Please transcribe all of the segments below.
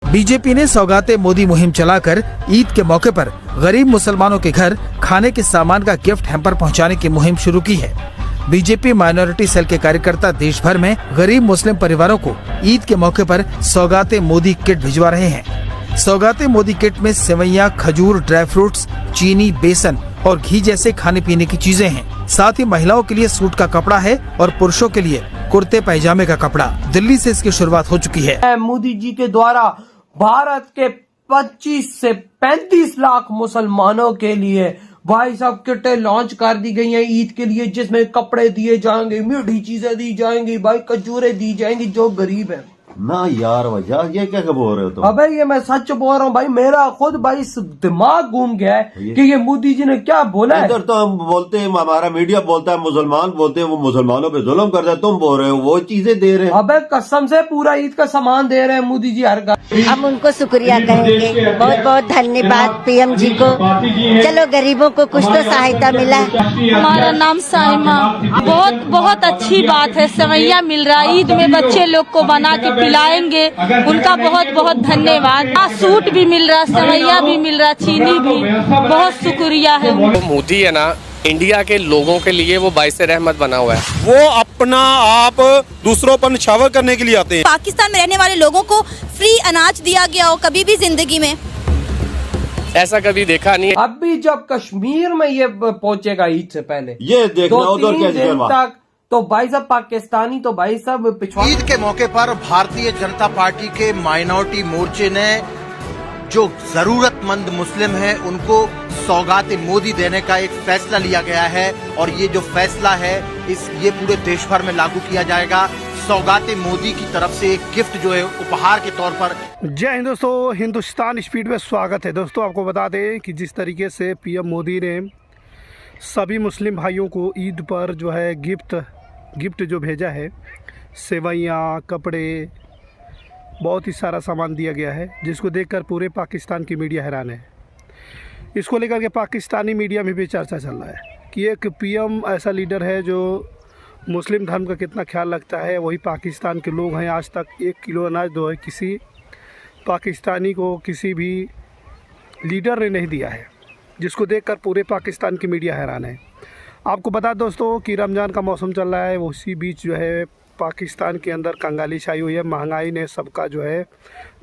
BJP ने सौगाते मोदी मुहिम चलाकर ईद के मौके पर गरीब मुसलमानों के घर खाने के सामान का गिफ्ट हैम्पर पहुंचाने की मुहिम शुरू की है। बीजेपी माइनॉरिटी सेल के कार्यकर्ता देश भर में गरीब मुस्लिम परिवारों को ईद के मौके पर सौगाते मोदी किट भिजवा रहे हैं। सौगाते मोदी किट में सेवैयां, खजूर, ड्राई फ्रूट्स, चीनी, बेसन और घी जैसे खाने पीने की चीजें हैं। साथ ही महिलाओं के लिए सूट का कपड़ा है और पुरुषों के लिए कुर्ते पैजामे का कपड़ा। दिल्ली से इसकी शुरुआत हो चुकी है। मोदी जी के द्वारा भारत के 25 से 35 लाख मुसलमानों के लिए भाई साहब किटें लॉन्च कर दी गई हैं ईद के लिए, जिसमें कपड़े दिए जाएंगे, मीठी चीजें दी जाएंगी, भाई खजूरें दी जाएंगी जो गरीब है ना। यार वजह ये क्या बोल रहे हो तुम? अबे ये मैं सच बोल रहा हूँ भाई, मेरा खुद भाई दिमाग घूम गया है कि ये मोदी जी ने क्या बोला है। इधर तो हम बोलते हैं, हमारा मीडिया बोलता है मुसलमान बोलते हैं वो मुसलमानों पे जुल्म करता है, तुम बोल रहे हो वो चीजें दे रहे हैं। अबे कसम से पूरा ईद का सामान दे रहे हैं मोदी जी हर घर। हम उनको शुक्रिया कहेंगे, बहुत बहुत धन्यवाद पीएम जी को। चलो गरीबों को कुछ तो सहायता मिला। हमारा नाम साइमा। बहुत बहुत अच्छी बात है, सेवैया मिल रहा है ईद में, बच्चे लोग को बना के पिलाएंगे, उनका बहुत बहुत धन्यवाद। सूट भी मिल रहा, सेवैया भी मिल रहा, चीनी भी, बहुत शुक्रिया है। मोदी है ना, इंडिया के लोगों के लिए वो बाइस रहमत बना हुआ है। वो अपना आप दूसरों पर निछावर करने के लिए आते हैं। पाकिस्तान में रहने वाले लोगों को फ्री अनाज दिया गया हो कभी भी जिंदगी में? ऐसा कभी देखा नहीं है। अभी जब कश्मीर में ये पहुंचेगा ईद से पहले, ये देखना उधर कैसे तक तो भाई साहब पाकिस्तानी तो भाई साहब पिछवा। ईद के मौके पर भारतीय जनता पार्टी के माइनॉरिटी मोर्चे ने जो जरूरतमंद मुस्लिम हैं उनको सौगात मोदी देने का एक फैसला लिया गया है, और ये जो फैसला है ये पूरे देश भर में लागू किया जाएगा। सौगात मोदी की तरफ से एक गिफ्ट जो है उपहार के तौर पर। जय हिंद दोस्तों, हिंदुस्तान स्पीड में स्वागत है। दोस्तों आपको बता दें कि जिस तरीके से पीएम मोदी ने सभी मुस्लिम भाइयों को ईद पर जो है गिफ्ट जो भेजा है, सेवैयाँ, कपड़े, बहुत ही सारा सामान दिया गया है, जिसको देखकर पूरे पाकिस्तान की मीडिया हैरान है। इसको लेकर के पाकिस्तानी मीडिया में भी चर्चा चल रहा है कि एक पीएम ऐसा लीडर है जो मुस्लिम धर्म का कितना ख्याल रखता है। वही पाकिस्तान के लोग हैं, आज तक 1 किलो अनाज जो है किसी पाकिस्तानी को किसी भी लीडर ने नहीं दिया है, जिसको देखकर पूरे पाकिस्तान की मीडिया हैरान है। आपको बता दोस्तों कि रमज़ान का मौसम चल रहा है, उसी बीच जो है पाकिस्तान के अंदर कंगाली छाई हुई है। महंगाई ने सबका जो है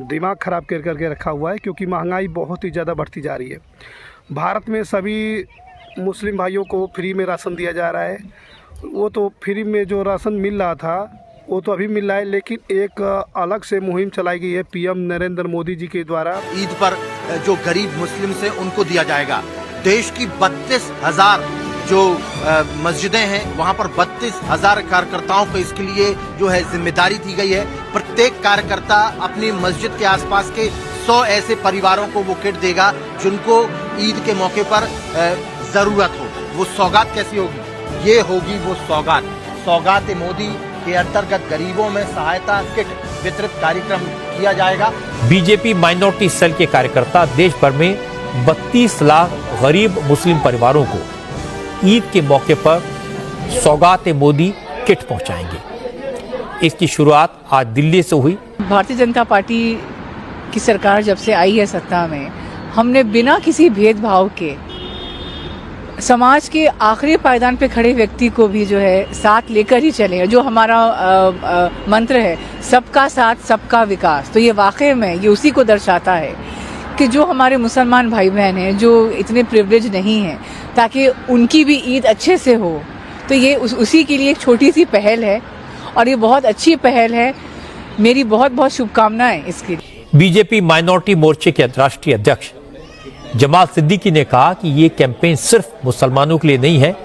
दिमाग ख़राब करके रखा हुआ है, क्योंकि महंगाई बहुत ही ज़्यादा बढ़ती जा रही है। भारत में सभी मुस्लिम भाइयों को फ्री में राशन दिया जा रहा है। वो तो फ्री में जो राशन मिल रहा था वो तो अभी मिल रहा है, लेकिन एक अलग से मुहिम चलाई गई है पीएम नरेंद्र मोदी जी के द्वारा। ईद पर जो गरीब मुस्लिम से उनको दिया जाएगा। देश की 32,000 जो मस्जिदें हैं वहां पर 32,000 कार्यकर्ताओं को इसके लिए जो है जिम्मेदारी दी गई है। प्रत्येक कार्यकर्ता अपनी मस्जिद के आसपास के 100 ऐसे परिवारों को वो किट देगा जिनको ईद के मौके पर जरूरत हो। वो सौगात कैसी होगी? ये होगी वो सौगात मोदी के अंतर्गत गरीबों में सहायता किट वितरित कार्यक्रम किया जाएगा। बीजेपी माइनॉरिटी सेल के कार्यकर्ता देश भर में 32 लाख गरीब मुस्लिम परिवारों को ईद के मौके पर सौगात मोदी किट पहुंचाएंगे। इसकी शुरुआत आज दिल्ली से हुई। भारतीय जनता पार्टी की सरकार जब से आई है सत्ता में, हमने बिना किसी भेदभाव के समाज के आखिरी पायदान पे खड़े व्यक्ति को भी जो है साथ लेकर ही चले। जो हमारा मंत्र है सबका साथ सबका विकास, तो ये वाकई में ये उसी को दर्शाता है कि जो हमारे मुसलमान भाई बहन हैं जो इतने प्रिविलेज नहीं हैं, ताकि उनकी भी ईद अच्छे से हो, तो ये उसी के लिए एक छोटी सी पहल है और ये बहुत अच्छी पहल है। मेरी बहुत बहुत शुभकामनाएं इसके लिए। बीजेपी माइनॉरिटी मोर्चे के राष्ट्रीय अध्यक्ष जमाल सिद्दीकी ने कहा कि ये कैंपेन सिर्फ मुसलमानों के लिए नहीं है।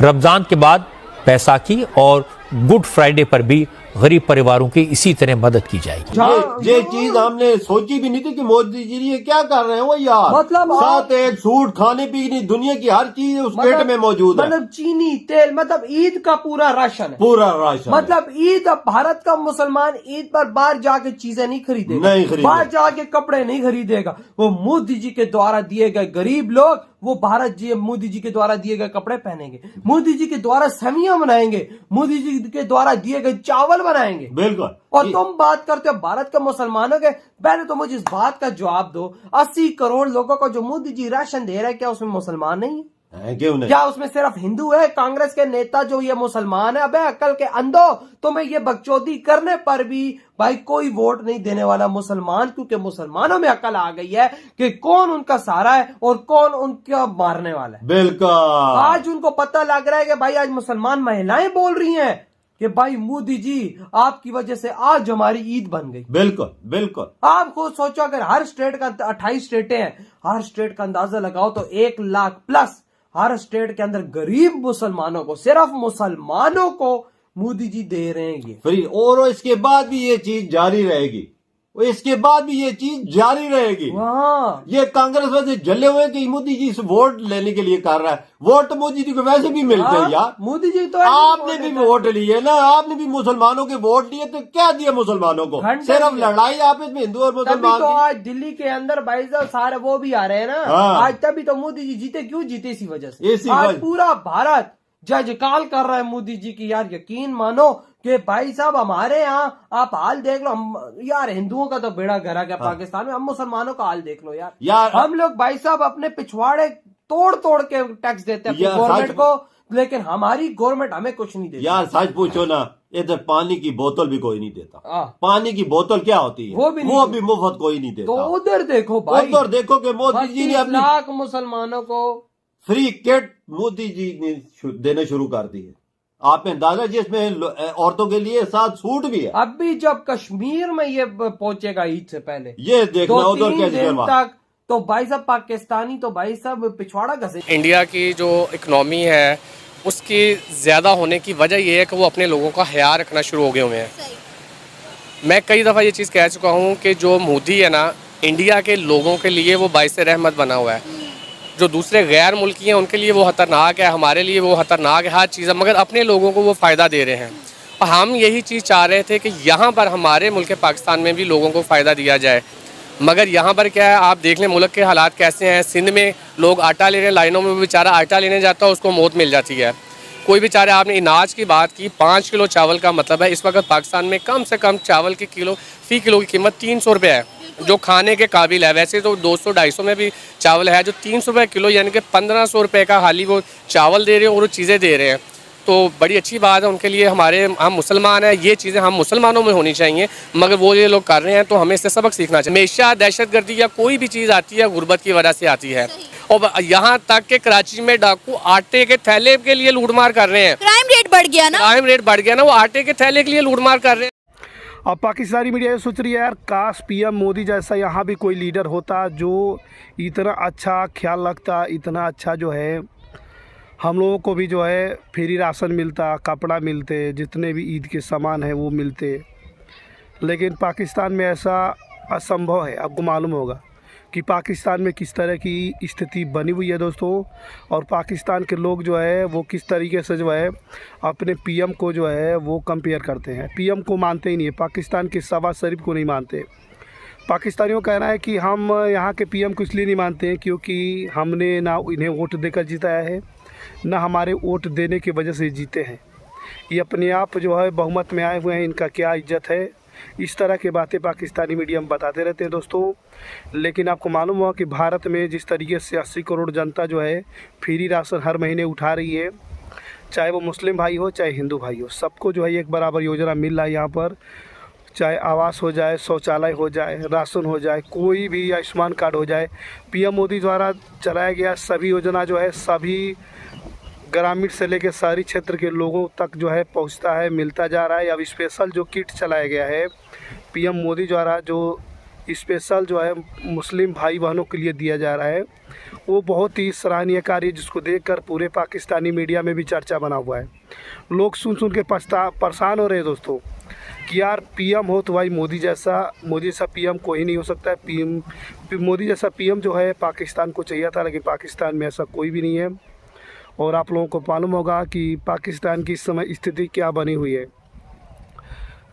रमजान के बाद बैसाखी और गुड फ्राइडे पर भी गरीब परिवारों की इसी तरह मदद की जाएगी। ये चीज हमने सोची भी नहीं थी कि मोदी जी ये क्या कर रहे हैं। वो यार मतलब साथ एक सूट, खाने पीने, दुनिया की हर चीज उस किट में मौजूद है। मतलब चीनी, तेल, मतलब ईद का पूरा राशन है। पूरा राशन मतलब ईद, भारत का मुसलमान ईद पर बाहर जाके चीजें नहीं खरीदेगा, बाहर जाके कपड़े नहीं खरीदेगा। वो मोदी जी के द्वारा दिए गए गरीब लोग वो मोदी जी के द्वारा दिए गए कपड़े पहनेंगे, मोदी जी के द्वारा सेवैयां बनाएंगे, मोदी जी के द्वारा दिए गए चावल डबल बनाएंगे। बिल्कुल। और तुम बात करते हो भारत के मुसलमानों के, पहले तो मुझे इस बात का जवाब दो, 80 करोड़ लोगों को जो मोदी जी राशन दे रहे हैं, क्या उसमें मुसलमान नहीं है? क्यों नहीं? क्या उसमें सिर्फ हिंदू है? कांग्रेस के नेता जो ये मुसलमान है? अबे अकल के अंधो, तुम्हें ये बकचोदी करने पर भी भाई कोई वोट नहीं देने वाला मुसलमान, क्योंकि मुसलमानों में अकल आ गई है कि कौन उनका सहारा है और कौन उनका मारने वाला है। बिल्कुल। आज उनको पता लग रहा है कि भाई आज मुसलमान महिलाएं बोल रही हैं कि भाई मोदी जी आपकी वजह से आज हमारी ईद बन गई। बिल्कुल बिल्कुल। आप खुद सोचो, अगर हर स्टेट का 28 स्टेटें हैं, हर स्टेट का अंदाजा लगाओ तो 1 लाख प्लस हर स्टेट के अंदर गरीब मुसलमानों को, सिर्फ मुसलमानों को मोदी जी दे रहे हैं ये फ्री। और इसके बाद भी ये चीज जारी रहेगी, इसके बाद भी ये चीज जारी रहेगी। ये कांग्रेस वैसे जले हुए कि मोदी जी से वोट लेने के लिए कर रहा है। वोट तो मोदी जी को वैसे भी मिलते हैं यार। मोदी जी तो आपने भी वोट लिए ना, आपने भी मुसलमानों के वोट लिए, तो क्या दिया मुसलमानों को? सिर्फ लड़ाई आपस में हिंदू और मुसलमान। तो आज दिल्ली के अंदर भाई साहब सारे वो भी आ रहे हैं ना। आज तभी तो मोदी जी जीते, क्यों जीते? इसी वजह से आज पूरा भारत जयजयकार कर रहा है मोदी जी की। यार यकीन मानो कि भाई साहब हमारे यहाँ आप हाल देख लो, हम यार हिंदुओं का तो बेड़ा गरक है पाकिस्तान में, हम मुसलमानों का हाल देख लो यार। हम लोग भाई साहब अपने पिछवाड़े तोड़ तोड़ के टैक्स देते हैं गवर्नमेंट को, लेकिन हमारी गवर्नमेंट हमें कुछ नहीं देती। यार सच पूछो ना, इधर पानी की बोतल भी कोई नहीं देता। पानी की बोतल क्या होती है? वो भी मुफ्त कोई नहीं देता। तो उधर देखो भाई, उधर देखो कि मोदी जी ने 25 लाख मुसलमानों को फ्री किट मोदी जी ने देने शुरू कर दी है। आप अंदाजा, जिसमें औरतों के लिए साथ सूट भी है। अभी जब कश्मीर में ये पहुंचेगा ईद से पहले, ये देखना उधर कैसे तक तो भाई साहब पाकिस्तानी तो भाई साहब पिछवाड़ा घसे। इंडिया की जो इकोनॉमी है उसकी ज्यादा होने की वजह यह है कि वो अपने लोगों का ख्याल रखना शुरू हो गए हुए हैं। मैं कई दफा ये चीज कह चुका हूँ कि जो मोदी है ना, इंडिया के लोगों के लिए वो बाइस रहमत बना हुआ है। जो दूसरे गैर मुल्की हैं उनके लिए वो खतरनाक है, हमारे लिए वो खतरनाक है, हर चीज़, मगर अपने लोगों को वो फ़ायदा दे रहे हैं। और हम यही चीज़ चाह रहे थे कि यहाँ पर हमारे मुल्क पाकिस्तान में भी लोगों को फ़ायदा दिया जाए, मगर यहाँ पर क्या है, आप देख लें मुल्क के हालात कैसे हैं। सिंध में लोग आटा लेने लाइनों में, बेचारा आटा लेने जाता है उसको मौत मिल जाती है। कोई बेचारे, आपने अनाज की बात की, 5 किलो चावल का मतलब है इस वक्त पाकिस्तान में कम से कम चावल की फ़ी किलो की कीमत 300 रुपये है, जो खाने के काबिल है। वैसे तो 200-250 में भी चावल है, जो 300 रुपये किलो यानी कि 1500 रुपये का हाली वो चावल दे रहे हैं और वो चीज़ें दे रहे हैं। तो बड़ी अच्छी बात है उनके लिए। हम मुसलमान हैं, ये चीज़ें हम मुसलमानों में होनी चाहिए, मगर वो ये लोग कर रहे हैं, तो हमें इससे सबक सीखना चाहिए। हमेशा दहशतगर्दी या कोई भी चीज़ आती है गुर्बत की वजह से आती है, और यहाँ तक के कराची में डाकू आटे के थैले के लिए लूटमार कर रहे हैं। क्राइम रेट बढ़ गया ना, वो आटे के थैले के लिए लूटमार कर रहे हैं। अब पाकिस्तानी मीडिया ये सोच रही है यार, काश पीएम मोदी जैसा यहाँ भी कोई लीडर होता जो इतना अच्छा ख्याल रखता, इतना अच्छा जो है हम लोगों को भी जो है फ्री राशन मिलता, कपड़ा मिलते, जितने भी ईद के सामान हैं वो मिलते। लेकिन पाकिस्तान में ऐसा असंभव है। आपको मालूम होगा कि पाकिस्तान में किस तरह की स्थिति बनी हुई है दोस्तों, और पाकिस्तान के लोग जो है वो किस तरीके से जो है अपने पीएम को जो है वो कंपेयर करते हैं। पीएम को मानते ही नहीं है, पाकिस्तान के शहबाज शरीफ को नहीं मानते। पाकिस्तानियों का कहना है कि हम यहाँ के पीएम को इसलिए नहीं मानते हैं क्योंकि हमने ना इन्हें वोट देकर जिताया है, ना हमारे वोट देने की वजह से जीते हैं। ये अपने आप जो है बहुमत में आए हुए हैं, इनका क्या इज्जत है। इस तरह की बातें पाकिस्तानी मीडिया में बताते रहते हैं दोस्तों। लेकिन आपको मालूम हुआ कि भारत में जिस तरीके से 80 करोड़ जनता जो है फ्री राशन हर महीने उठा रही है, चाहे वो मुस्लिम भाई हो चाहे हिंदू भाई हो, सबको जो है एक बराबर योजना मिल रहा है यहाँ पर। चाहे आवास हो जाए, शौचालय हो जाए, राशन हो जाए, कोई भी आयुष्मान कार्ड हो जाए, पीएम मोदी द्वारा चलाया गया सभी योजना जो है सभी ग्रामीण से लेकर शहरी क्षेत्र के लोगों तक जो है पहुंचता है, मिलता जा रहा है। अब स्पेशल जो किट चलाया गया है पीएम मोदी द्वारा, जो स्पेशल जो है मुस्लिम भाई बहनों के लिए दिया जा रहा है, वो बहुत ही सराहनीय कार्य, जिसको देखकर पूरे पाकिस्तानी मीडिया में भी चर्चा बना हुआ है। लोग सुन सुन के परेशान हो रहे हैं दोस्तों कि यार पीएम हो तो भाई मोदी जैसा पीएम कोई नहीं हो सकता है। मोदी जैसा पीएम जो है पाकिस्तान को चाहिए था, लेकिन पाकिस्तान में ऐसा कोई भी नहीं है। और आप लोगों को मालूम होगा कि पाकिस्तान की इस समय स्थिति क्या बनी हुई है।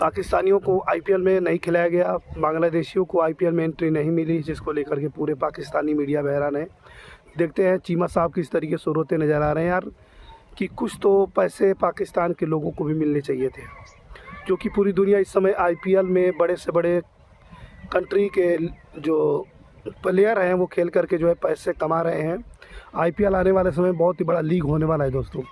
पाकिस्तानियों को आईपीएल में नहीं खिलाया गया, बांग्लादेशियों को आईपीएल में एंट्री नहीं मिली, जिसको लेकर के पूरे पाकिस्तानी मीडिया हैरान है। देखते हैं चीमा साहब किस तरीके से रोते नज़र आ रहे हैं यार, कि कुछ तो पैसे पाकिस्तान के लोगों को भी मिलने चाहिए थे। क्योंकि पूरी दुनिया इस समय IPL में बड़े से बड़े कंट्री के जो प्लेयर हैं वो खेल करके जो है पैसे कमा रहे हैं। IPL आने वाले समय बहुत ही बड़ा लीग होने वाला है दोस्तों।